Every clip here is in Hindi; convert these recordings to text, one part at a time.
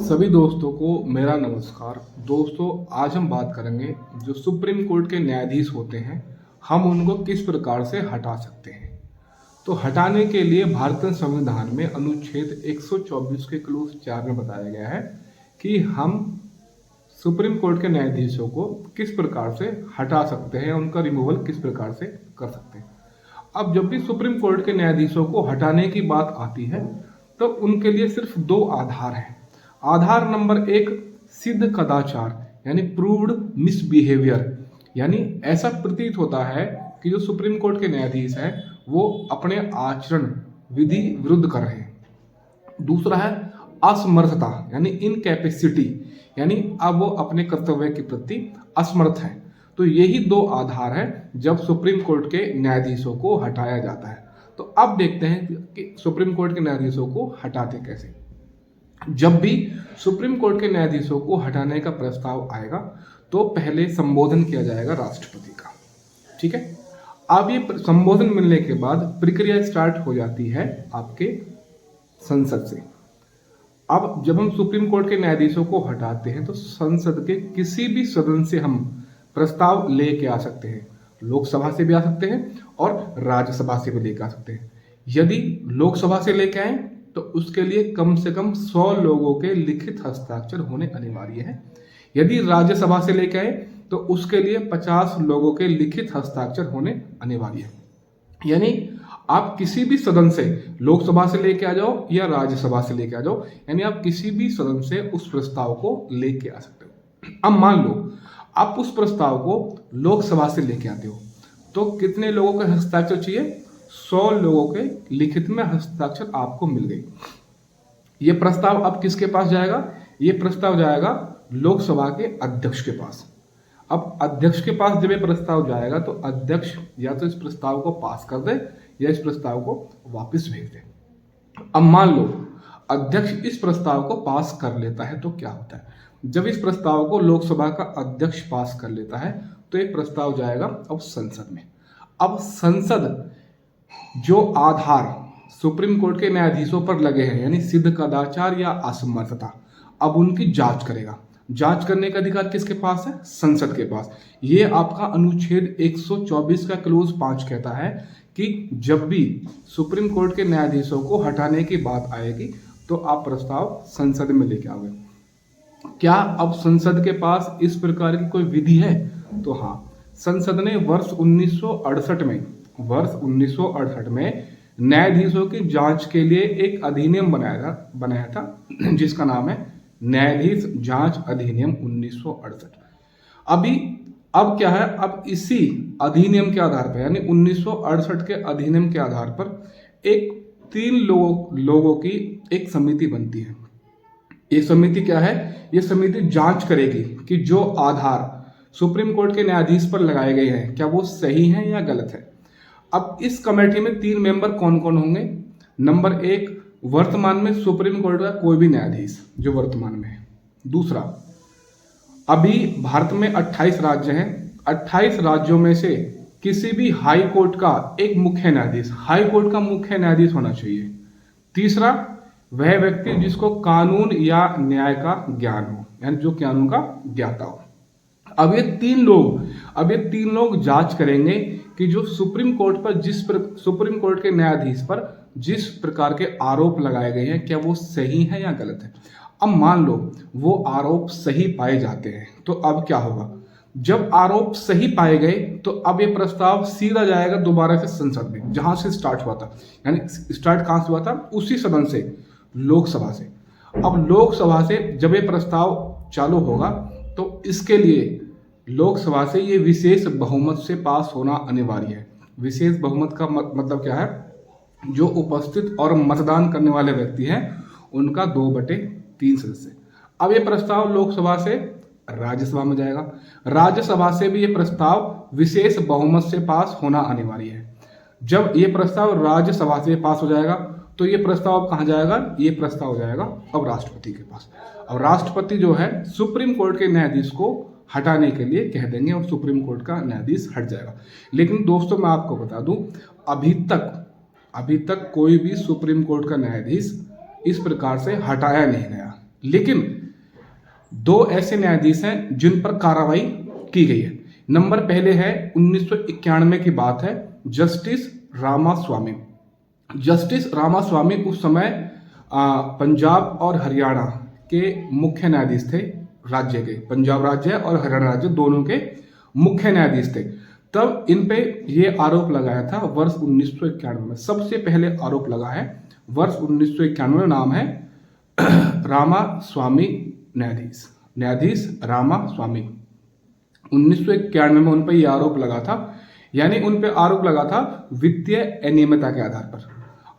सभी दोस्तों को मेरा नमस्कार। दोस्तों, आज हम बात करेंगे जो सुप्रीम कोर्ट के न्यायाधीश होते हैं, हम उनको किस प्रकार से हटा सकते हैं। तो हटाने के लिए भारतीय संविधान में अनुच्छेद 124 के क्लोज 4 में बताया गया है कि हम सुप्रीम कोर्ट के न्यायाधीशों को किस प्रकार से हटा सकते हैं, उनका रिमूवल किस प्रकार से कर सकते हैं। अब जब भी सुप्रीम कोर्ट के न्यायाधीशों को हटाने की बात आती है तो उनके लिए सिर्फ दो आधार हैं। आधार नंबर एक, सिद्ध कदाचार यानी प्रूव्ड मिसबिहेवियर, यानी ऐसा प्रतीत होता है कि जो सुप्रीम कोर्ट के न्यायाधीश हैं वो अपने आचरण विधि विरुद्ध कर रहे हैं। दूसरा है असमर्थता यानी इनकैपेसिटी, यानी अब वो अपने कर्तव्य के प्रति असमर्थ है। तो यही दो आधार हैं जब सुप्रीम कोर्ट के न्यायाधीशों को हटाया जाता है। तो अब देखते हैं कि सुप्रीम कोर्ट के न्यायाधीशों को हटाते कैसे। जब भी सुप्रीम कोर्ट के न्यायाधीशों को हटाने का प्रस्ताव आएगा तो पहले संबोधन किया जाएगा राष्ट्रपति का। ठीक है, अब ये संबोधन मिलने के बाद प्रक्रिया स्टार्ट हो जाती है आपके संसद से। अब जब हम सुप्रीम कोर्ट के न्यायाधीशों को हटाते हैं तो संसद के किसी भी सदन से हम प्रस्ताव लेके आ सकते हैं। लोकसभा से भी आ सकते हैं और राज्यसभा से भी लेके आ सकते हैं। यदि लोकसभा से लेके आए तो उसके लिए कम से कम 100 लोगों के लिखित हस्ताक्षर होने अनिवार्य है। यदि राज्यसभा से लेके आए तो उसके लिए 50 लोगों के लिखित हस्ताक्षर होने अनिवार्य है। यानी आप किसी भी सदन से, लोकसभा से लेके आ जाओ या राज्यसभा से लेके आ जाओ, यानी आप किसी भी सदन से उस प्रस्ताव को लेके आ सकते हो। अब मान लो आप उस प्रस्ताव को लोकसभा से लेके आते हो तो कितने लोगों के हस्ताक्षर चाहिए? 100 लोगों के लिखित में हस्ताक्षर आपको मिल गए। ये प्रस्ताव अब किसके पास जाएगा? ये प्रस्ताव जाएगा लोकसभा के अध्यक्ष के पास। अब अध्यक्ष के पास जब ये प्रस्ताव जाएगा तो अध्यक्ष या तो इस प्रस्ताव को पास कर दे या इस प्रस्ताव को वापस भेज दे। अब मान लो अध्यक्ष इस प्रस्ताव को पास कर लेता है तो क्या होता है? जब इस प्रस्ताव को लोकसभा का अध्यक्ष पास कर लेता है तो ये प्रस्ताव जाएगा अब संसद में। अब संसद जो आधार सुप्रीम कोर्ट के न्यायाधीशों पर लगे हैं, यानी सिद्ध कदाचार या असमर्थता, अब उनकी जांच करेगा। जांच करने का अधिकार किसके पास है? संसद के पास। ये आपका अनुच्छेद 124 का क्लोज 5 कहता है कि जब भी सुप्रीम कोर्ट के न्यायाधीशों को हटाने की बात आएगी तो आप प्रस्ताव संसद में लेके आओगे। क्या अब संसद के पास इस प्रकार की कोई विधि है? तो हाँ, संसद ने वर्ष 1968 में न्यायाधीशों की जांच के लिए एक अधिनियम बनाया था जिसका नाम है न्यायाधीश जांच अधिनियम 1968। अब क्या है, अब इसी अधिनियम के आधार पर, यानी 1968 के अधिनियम के आधार पर एक 3 लोगों की एक समिति बनती है। ये समिति क्या है? ये समिति जांच करेगी कि जो आधार सुप्रीम कोर्ट के न्यायाधीश पर लगाए गए हैं क्या वो सही हैं या गलत है। अब इस कमेटी में 3 मेंबर कौन कौन होंगे? नंबर 1, वर्तमान में सुप्रीम कोर्ट का कोई भी न्यायाधीश जो वर्तमान में है। दूसरा, अभी भारत में 28 राज्य हैं, 28 राज्यों में से किसी भी हाई कोर्ट का एक मुख्य न्यायाधीश, हाई कोर्ट का मुख्य न्यायाधीश होना चाहिए। तीसरा, वह व्यक्ति जिसको कानून या न्याय का ज्ञान हो, यानी जो कानून का ज्ञाता हो। अब ये तीन लोग जांच करेंगे कि जो सुप्रीम कोर्ट सुप्रीम कोर्ट के न्यायाधीश पर जिस प्रकार के आरोप लगाए गए हैं क्या वो सही है या गलत है। अब मान लो वो आरोप सही पाए जाते हैं तो अब क्या होगा? जब आरोप सही पाए गए तो अब ये प्रस्ताव सीधा जाएगा दोबारा से संसद में, जहां से स्टार्ट हुआ था। यानी स्टार्ट कहां से हुआ था? उसी सदन से, लोकसभा से। अब लोकसभा से जब ये प्रस्ताव चालू होगा तो इसके लिए लोकसभा से ये विशेष बहुमत से पास होना अनिवार्य है। विशेष बहुमत का मतलब क्या है? जो उपस्थित और मतदान करने वाले व्यक्ति हैं उनका 2/3 सदस्य। अब ये प्रस्ताव लोकसभा से राज्यसभा में जाएगा। राज्यसभा से भी ये प्रस्ताव विशेष बहुमत से पास होना अनिवार्य है। जब ये प्रस्ताव राज्यसभा से पास हो जाएगा तो ये प्रस्ताव कहाँ जाएगा? ये प्रस्ताव जाएगा अब राष्ट्रपति के पास। अब राष्ट्रपति जो है सुप्रीम कोर्ट के न्यायाधीश को हटाने के लिए कह देंगे और सुप्रीम कोर्ट का न्यायाधीश हट जाएगा। लेकिन दोस्तों, मैं आपको बता दूं, अभी तक कोई भी सुप्रीम कोर्ट का न्यायाधीश इस प्रकार से हटाया नहीं गया। लेकिन 2 ऐसे न्यायाधीश हैं जिन पर कार्रवाई की गई है। नंबर पहले है 1991 की बात है, जस्टिस रामास्वामी। जस्टिस रामास्वामी उस समय पंजाब और हरियाणा के मुख्य न्यायाधीश थे, राज्य के, पंजाब राज्य और हरियाणा राज्य दोनों के मुख्य न्यायाधीश थे। तब इन पे ये आरोप लगाया था वर्ष 1991 में, सबसे पहले आरोप लगा है वर्ष 1991 में। नाम है रामास्वामी न्यायाधीश रामास्वामी। 1991 में उन पर यह आरोप लगा था, यानी उन पे आरोप लगा था वित्तीय अनियमितता के आधार पर।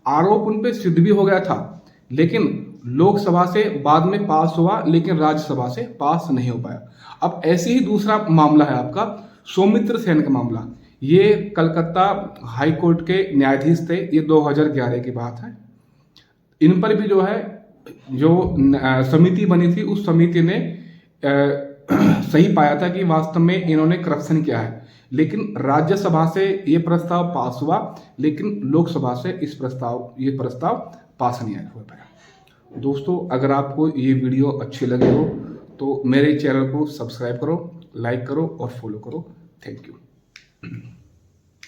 आरोप उन पे सिद्ध भी हो गया था, लेकिन लोकसभा से बाद में पास हुआ, लेकिन राज्यसभा से पास नहीं हो पाया। अब ऐसे ही दूसरा मामला है आपका सौमित्र सेन का मामला। ये कलकत्ता हाई कोर्ट के न्यायाधीश थे, ये 2011 की बात है। इन पर भी जो समिति बनी थी, उस समिति ने सही पाया था कि वास्तव में इन्होंने करप्शन किया है, लेकिन राज्यसभा से ये प्रस्ताव पास हुआ, लेकिन लोकसभा से ये प्रस्ताव पास नहीं हो पाया। दोस्तों, अगर आपको ये वीडियो अच्छी लगी हो तो मेरे चैनल को सब्सक्राइब करो, लाइक करो और फॉलो करो। Thank you.